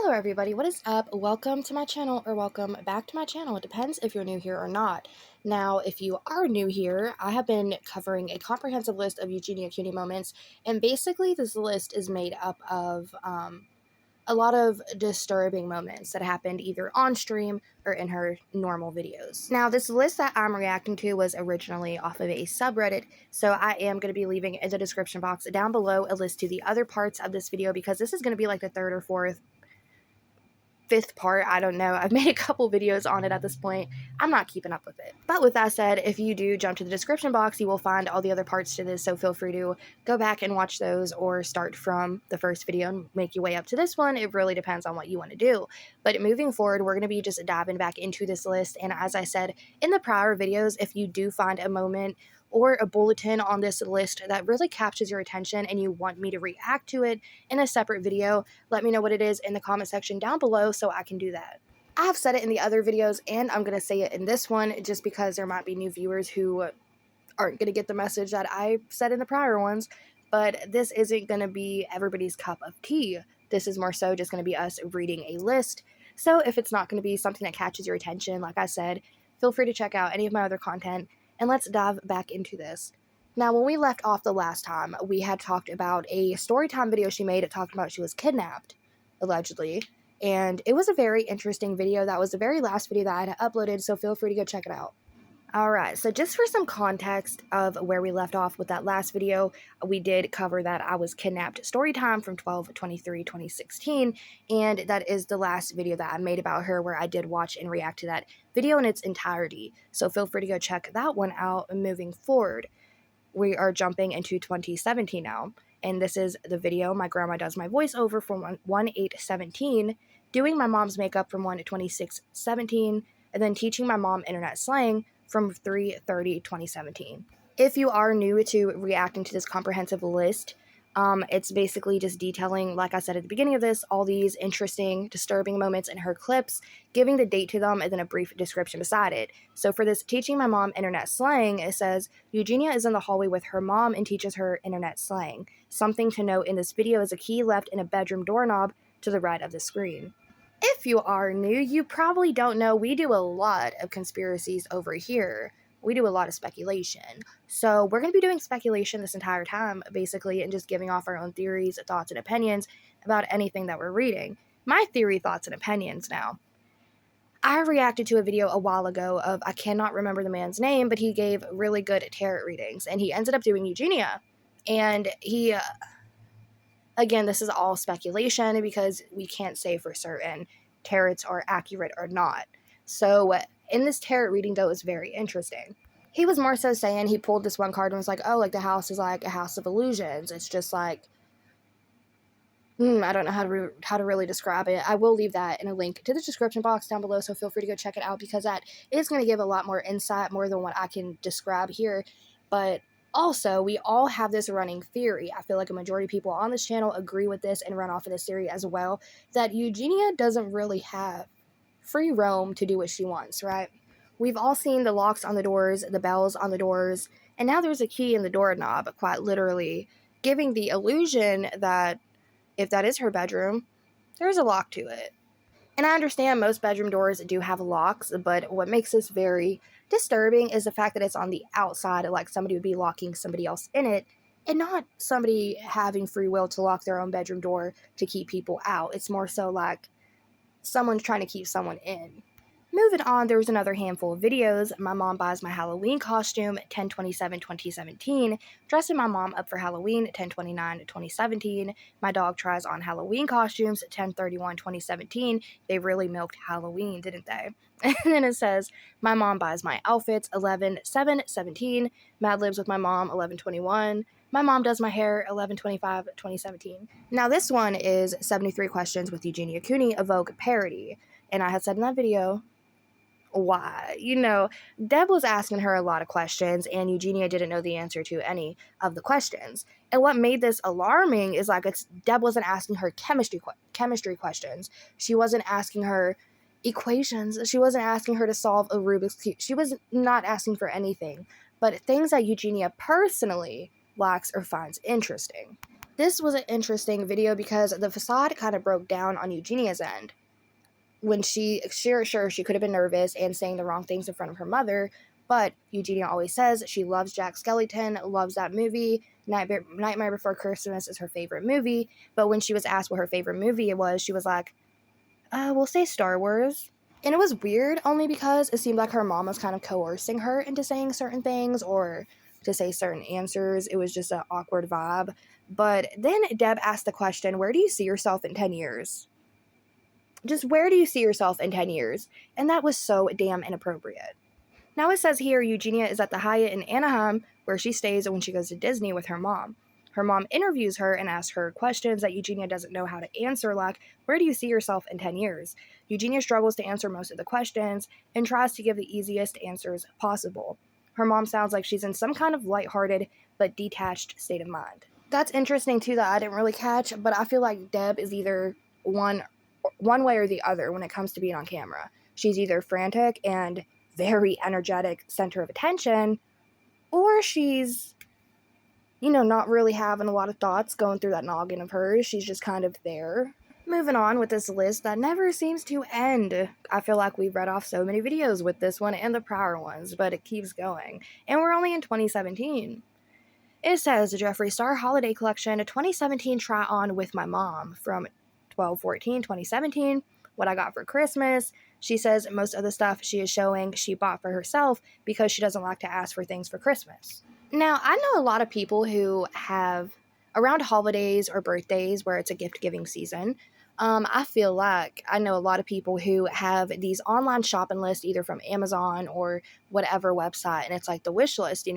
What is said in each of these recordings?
Hello everybody, what is up? Welcome to my channel, or welcome back to my channel. It depends if you're new here or not. Now, if you are new here, I have been covering a comprehensive list of Eugenia Cooney moments, and basically this list is made up of a lot of disturbing moments that happened either on stream or in her normal videos. Now, this list that I'm reacting to was originally off of a subreddit, so I am going to be leaving in the description box down below a list to the other parts of this video, because this is going to be like the third or fourth fifth part. I don't know. I've made a couple videos on it at this point. I'm not keeping up with it. But with that said, if you do jump to the description box, you will find all the other parts to this, so feel free to go back and watch those, or start from the first video and make your way up to this one. It really depends on what you want to do. But moving forward, we're going to be just diving back into this list, and as I said in the prior videos, if you do find a moment or a bulletin on this list that really captures your attention and you want me to react to it in a separate video, let me know what it is in the comment section down below so I can do that. I have said it in the other videos, and I'm going to say it in this one just because there might be new viewers who aren't going to get the message that I said in the prior ones, but this isn't going to be everybody's cup of tea. This is more so just going to be us reading a list. So if it's not going to be something that catches your attention, like I said, feel free to check out any of my other content, and let's dive back into this. Now, when we left off the last time, we had talked about a storytime video she made. It talked about she was kidnapped, allegedly, and it was a very interesting video. That was the very last video that I had uploaded, so feel free to go check it out. Alright, so just for some context of where we left off with that last video, we did cover that I was kidnapped storytime from 12/23/2016, and that is the last video that I made about her, where I did watch and react to that video in its entirety. So feel free to go check that one out. Moving forward, we are jumping into 2017 now, and this is the video my grandma does my voiceover from 1/8/17, doing my mom's makeup from 1/26/17, and then teaching my mom internet slang from 3/30/2017. If you are new to reacting to this comprehensive list, it's basically just detailing, like I said at the beginning of this, all these interesting, disturbing moments in her clips, giving the date to them, and then a brief description beside it. So for this teaching my mom internet slang, it says, Eugenia is in the hallway with her mom and teaches her internet slang. Something to note in this video is a key left in a bedroom doorknob to the right of the screen. If you are new, you probably don't know we do a lot of conspiracies over here. We do a lot of speculation. So we're going to be doing speculation this entire time, basically, and just giving off our own theories, thoughts, and opinions about anything that we're reading. My theory, thoughts, and opinions now. I reacted to a video a while ago of, I cannot remember the man's name, but he gave really good tarot readings, and he ended up doing Eugenia. And he... Again, this is all speculation because we can't say for certain tarots are accurate or not. So in this tarot reading, though, it was very interesting. He was more so saying, he pulled this one card and was like, oh, like the house is like a house of illusions. It's just like, I don't know how to really describe it. I will leave that in a link to the description box down below, so feel free to go check it out, because that is going to give a lot more insight, more than what I can describe here. But also, we all have this running theory. I feel like a majority of people on this channel agree with this and run off of this theory as well, that Eugenia doesn't really have free roam to do what she wants, right? We've all seen the locks on the doors, the bells on the doors, and now there's a key in the doorknob, quite literally, giving the illusion that if that is her bedroom, there's a lock to it. And I understand most bedroom doors do have locks, but what makes this very disturbing is the fact that it's on the outside, like somebody would be locking somebody else in it, and not somebody having free will to lock their own bedroom door to keep people out. It's more so like someone's trying to keep someone in. Moving on, there was another handful of videos. My mom buys my Halloween costume, 10/27/2017. Dressing my mom up for Halloween, 10/29/2017. My dog tries on Halloween costumes, 10/31/2017. They really milked Halloween, didn't they? And then it says, my mom buys my outfits, 11/7/17. Mad Libs with my mom, 11/21. My mom does my hair, 11/25/2017. Now this one is 73 questions with Eugenia Cooney, a Vogue parody. And I had said in that video, why? You know, Deb was asking her a lot of questions, and Eugenia didn't know the answer to any of the questions. And what made this alarming is, like, Deb wasn't asking her chemistry questions. She wasn't asking her equations. She wasn't asking her to solve a Rubik's Cube. She was not asking for anything, but things that Eugenia personally likes or finds interesting. This was an interesting video because the facade kind of broke down on Eugenia's end. When sure, she could have been nervous and saying the wrong things in front of her mother, but Eugenia always says she loves Jack Skellington, loves that movie. Nightmare Before Christmas is her favorite movie, but when she was asked what her favorite movie was, she was like, we'll say Star Wars. And it was weird only because it seemed like her mom was kind of coercing her into saying certain things or to say certain answers. It was just an awkward vibe. But then Deb asked the question, where do you see yourself in 10 years? Just where do you see yourself in 10 years? And that was so damn inappropriate. Now it says here Eugenia is at the Hyatt in Anaheim where she stays when she goes to Disney with her mom. Her mom interviews her and asks her questions that Eugenia doesn't know how to answer, like, where do you see yourself in 10 years? Eugenia struggles to answer most of the questions and tries to give the easiest answers possible. Her mom sounds like she's in some kind of lighthearted but detached state of mind. That's interesting too that I didn't really catch, but I feel like Deb is either one way or the other when it comes to being on camera. She's either frantic and very energetic center of attention, or she's, not really having a lot of thoughts going through that noggin of hers. She's just kind of there. Moving on with this list that never seems to end. I feel like we've read off so many videos with this one and the prior ones, but it keeps going. And we're only in 2017. It says Jeffree Star Holiday Collection 2017 Try On with My Mom from 12/14/2017. What I got for Christmas. She says most of the stuff she is showing she bought for herself because she doesn't like to ask for things for Christmas. Now, I know a lot of people who have, around holidays or birthdays where it's a gift-giving season, I feel like I know a lot of people who have these online shopping lists either from Amazon or whatever website, and it's like the wish list,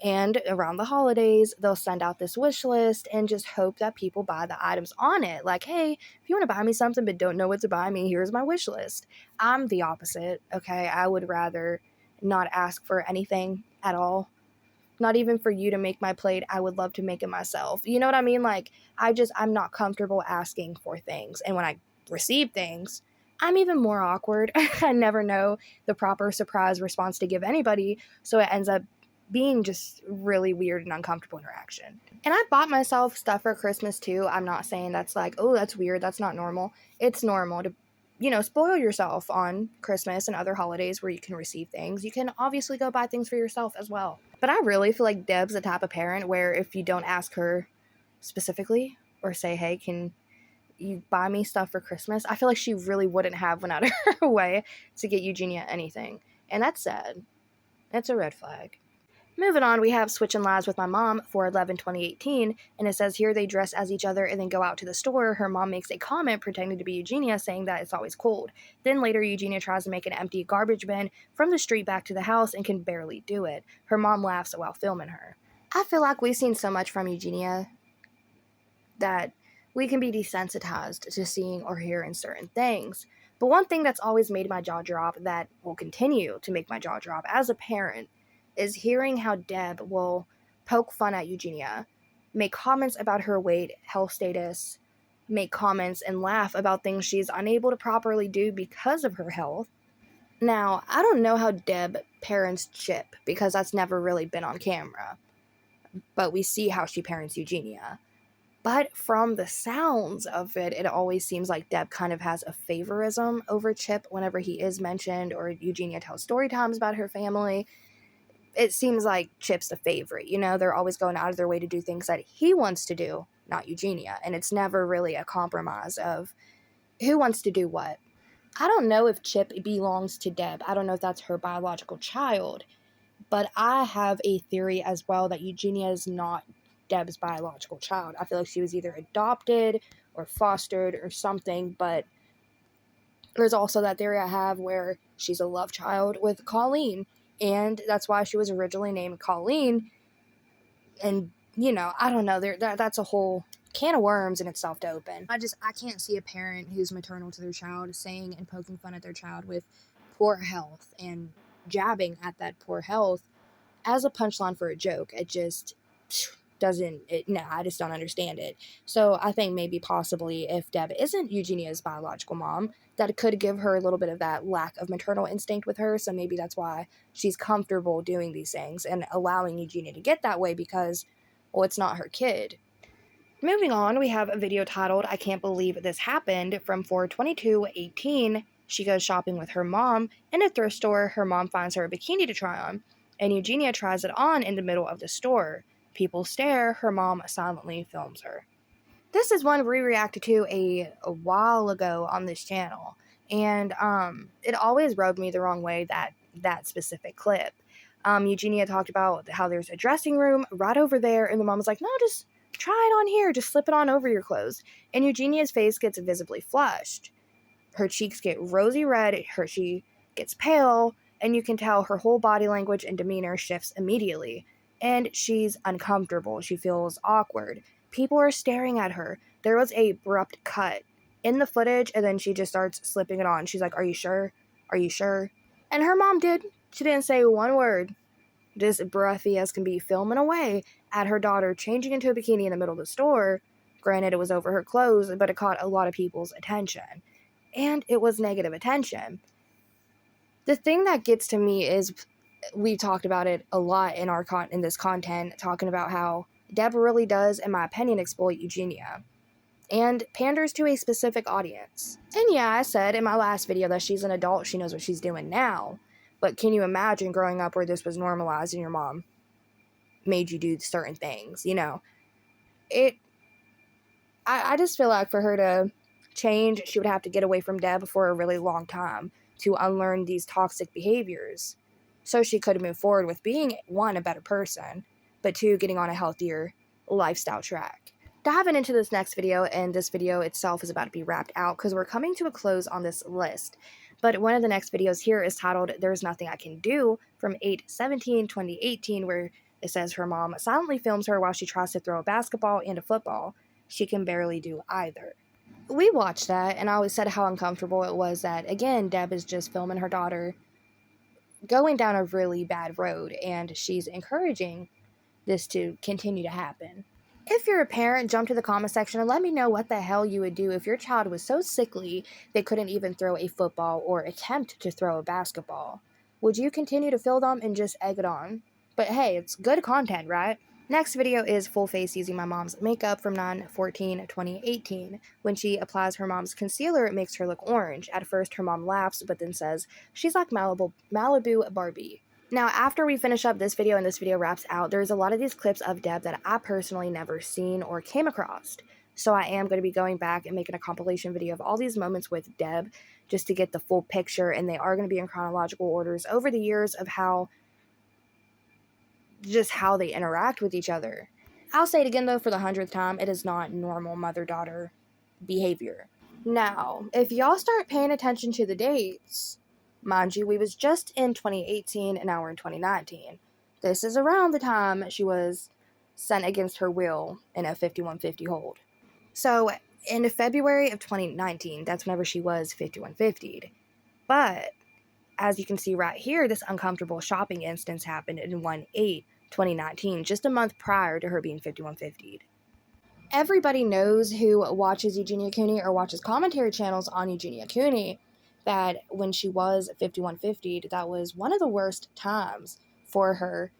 And around the holidays, they'll send out this wish list and just hope that people buy the items on it. Like, hey, if you want to buy me something but don't know what to buy me, here's my wish list. I'm the opposite, okay? I would rather not ask for anything at all. Not even for you to make my plate. I would love to make it myself. You know what I mean? Like, I'm not comfortable asking for things. And when I receive things, I'm even more awkward. I never know the proper surprise response to give anybody. So it ends up being just really weird and uncomfortable interaction. And I bought myself stuff for Christmas too. I'm not saying that's like, oh, that's weird. That's not normal. It's normal to, spoil yourself on Christmas and other holidays where you can receive things. You can obviously go buy things for yourself as well. But I really feel like Deb's the type of parent where if you don't ask her specifically or say, hey, can you buy me stuff for Christmas? I feel like she really wouldn't have went out of her way to get Eugenia anything. And that's sad. That's a red flag. Moving on, we have Switching Lives with My Mom for 11/2018, and it says here they dress as each other and then go out to the store. Her mom makes a comment pretending to be Eugenia, saying that it's always cold. Then later, Eugenia tries to make an empty garbage bin from the street back to the house and can barely do it. Her mom laughs while filming her. I feel like we've seen so much from Eugenia that we can be desensitized to seeing or hearing certain things. But one thing that's always made my jaw drop, that will continue to make my jaw drop as a parent, is hearing how Deb will poke fun at Eugenia, make comments about her weight, health status, make comments and laugh about things she's unable to properly do because of her health. Now, I don't know how Deb parents Chip because that's never really been on camera, but we see how she parents Eugenia. But from the sounds of it, it always seems like Deb kind of has a favorism over Chip whenever he is mentioned or Eugenia tells story times about her family. It seems like Chip's the favorite, they're always going out of their way to do things that he wants to do, not Eugenia, and it's never really a compromise of who wants to do what. I don't know if Chip belongs to Deb. I don't know if that's her biological child, but I have a theory as well that Eugenia is not Deb's biological child. I feel like she was either adopted or fostered or something, but there's also that theory I have where she's a love child with Colleen, and that's why she was originally named Colleen. And, I don't know, that's a whole can of worms in itself to open. I can't see a parent who's maternal to their child saying and poking fun at their child with poor health and jabbing at that poor health as a punchline for a joke. It just I just don't understand it. So I think maybe possibly if Deb isn't Eugenia's biological mom, that could give her a little bit of that lack of maternal instinct with her. So maybe that's why she's comfortable doing these things and allowing Eugenia to get that way because, well, it's not her kid. Moving on, we have a video titled "I Can't Believe This Happened" from 4/22/18. She goes shopping with her mom. In a thrift store, her mom finds her a bikini to try on, and Eugenia tries it on in the middle of the store. People stare, her mom silently films her. This is one we reacted to a while ago on this channel, and it always rubbed me the wrong way, that specific clip. Eugenia talked about how there's a dressing room right over there, and the mom was like, "No, just try it on here, just slip it on over your clothes." And Eugenia's face gets visibly flushed. Her cheeks get rosy red, she gets pale, and you can tell her whole body language and demeanor shifts immediately. And she's uncomfortable. She feels awkward. People are staring at her. There was a abrupt cut in the footage, and then she just starts slipping it on. She's like, "Are you sure? Are you sure?" And her mom did. She didn't say one word. Just breathy as can be, filming away at her daughter changing into a bikini in the middle of the store. Granted, it was over her clothes, but it caught a lot of people's attention. And it was negative attention. The thing that gets to me is, we talked about it a lot in in this content, talking about how Deb really does, in my opinion, exploit Eugenia and panders to a specific audience. And yeah, I said in my last video that she's an adult, she knows what she's doing now. But can you imagine growing up where this was normalized and your mom made you do certain things? You know, I just feel like for her to change, she would have to get away from Deb for a really long time to unlearn these toxic behaviors so she could move forward with being, one, a better person, but two, getting on a healthier lifestyle track. Diving into this next video, and this video itself is about to be wrapped out because we're coming to a close on this list. But one of the next videos here is titled "There's Nothing I Can Do" from 8/17/2018, where it says her mom silently films her while she tries to throw a basketball and a football. She can barely do either. We watched that, and I always said how uncomfortable it was that, again, Deb is just filming her daughter going down a really bad road, and she's encouraging this to continue to happen. If you're a parent, jump to the comment section and let me know what the hell you would do if your child was so sickly they couldn't even throw a football or attempt to throw a basketball. Would you continue to film them and just egg it on? But hey, it's good content, right? Next video is full face using my mom's makeup from 9/14/2018. When she applies her mom's concealer, it makes her look orange. At first, her mom laughs, but then says, "She's like Malibu Barbie." Now, after we finish up this video and this video wraps out, there's a lot of these clips of Deb that I personally never seen or came across. So I am going to be going back and making a compilation video of all these moments with Deb just to get the full picture, and they are going to be in chronological orders over the years of how they interact with each other. I'll say it again though for the 100th time, it is not normal mother-daughter behavior. Now, if y'all start paying attention to the dates, mind you, we was just in 2018 and now we're in 2019. This is around the time she was sent against her will in a 5150 hold. So in February of 2019, that's whenever she was 5150'd. But as you can see right here, this uncomfortable shopping instance happened in 1/8/2019, just a month prior to her being 5150'd. Everybody knows who watches Eugenia Cooney or watches commentary channels on Eugenia Cooney that when she was 5150'd, that was one of the worst times for her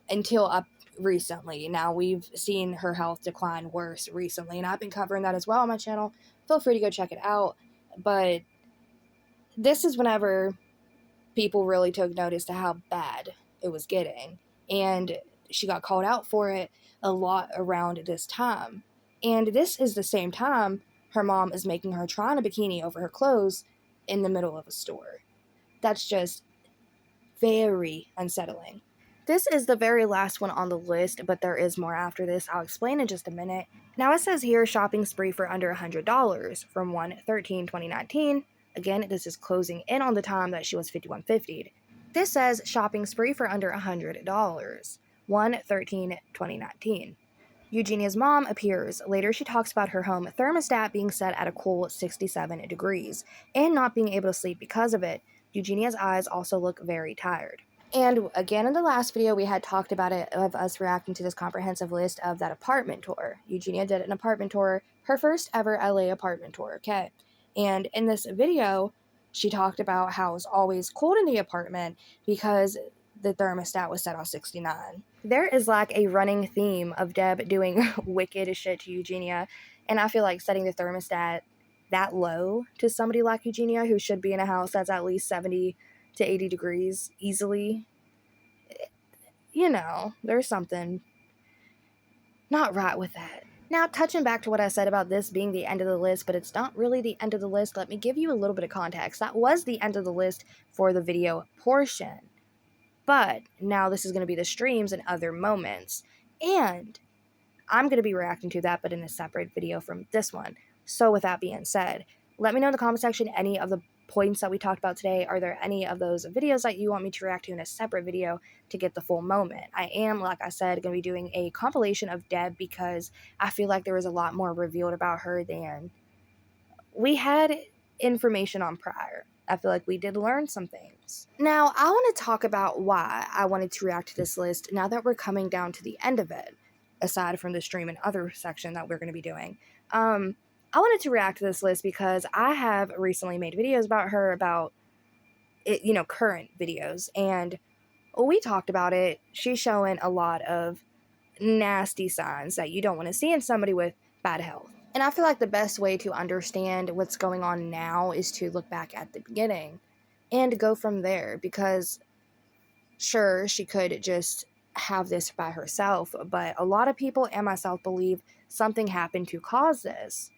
until up recently. Now, we've seen her health decline worse recently, and I've been covering that as well on my channel. Feel free to go check it out. But this is whenever people really took notice to how bad it was getting, and she got called out for it a lot around this time. And this is the same time her mom is making her try on a bikini over her clothes in the middle of a store. That's just very unsettling. This is the very last one on the list, but there is more after this. I'll explain in just a minute. Now it says here, shopping spree for under $100 from 1/13/2019. Again, this is closing in on the time that she was 5150'd. This says shopping spree for under $100, 1/13/2019. Eugenia's mom appears. Later, she talks about her home thermostat being set at a cool 67 degrees and not being able to sleep because of it. Eugenia's eyes also look very tired. And again, in the last video, we had talked about it, of us reacting to this comprehensive list of that apartment tour. Eugenia did an apartment tour, her first ever LA apartment tour, okay? And in this video, she talked about how it was always cold in the apartment because the thermostat was set on 69. There is like a running theme of Deb doing wicked shit to Eugenia, and I feel like setting the thermostat that low to somebody like Eugenia, who should be in a house that's at least 70 to 80 degrees easily, you know, there's something not right with that. Now, touching back to what I said about this being the end of the list, but it's not really the end of the list, let me give you a little bit of context. That was the end of the list for the video portion. But now this is going to be the streams and other moments. And I'm going to be reacting to that, but in a separate video from this one. So with that being said, let me know in the comment section any of the points that we talked about today. Are there any of those videos that you want me to react to in a separate video to get the full moment? I am, like I said, going to be doing a compilation of Deb because I feel like there was a lot more revealed about her than we had information on prior. I feel like we did learn some things. Now, I want to talk about why I wanted to react to this list now that we're coming down to the end of it, aside from the stream and other section that we're going to be doing. I wanted to react to this list because I have recently made videos about her, about it, you know, current videos, and we talked about it. She's showing a lot of nasty signs that you don't want to see in somebody with bad health. And I feel like the best way to understand what's going on now is to look back at the beginning and go from there, because sure, she could just have this by herself, but a lot of people and myself believe something happened to cause this.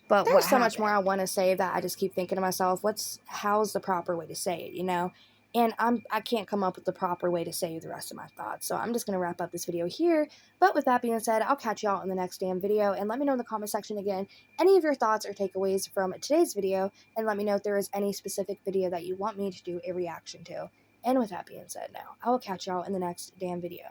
But there's so much more I want to say that I just keep thinking to myself, how's the proper way to say it, you know? And I can't come up with the proper way to say the rest of my thoughts. So I'm just going to wrap up this video here. But with that being said, I'll catch y'all in the next damn video. And let me know in the comment section again any of your thoughts or takeaways from today's video. And let me know if there is any specific video that you want me to do a reaction to. And with that being said, now I will catch y'all in the next damn video.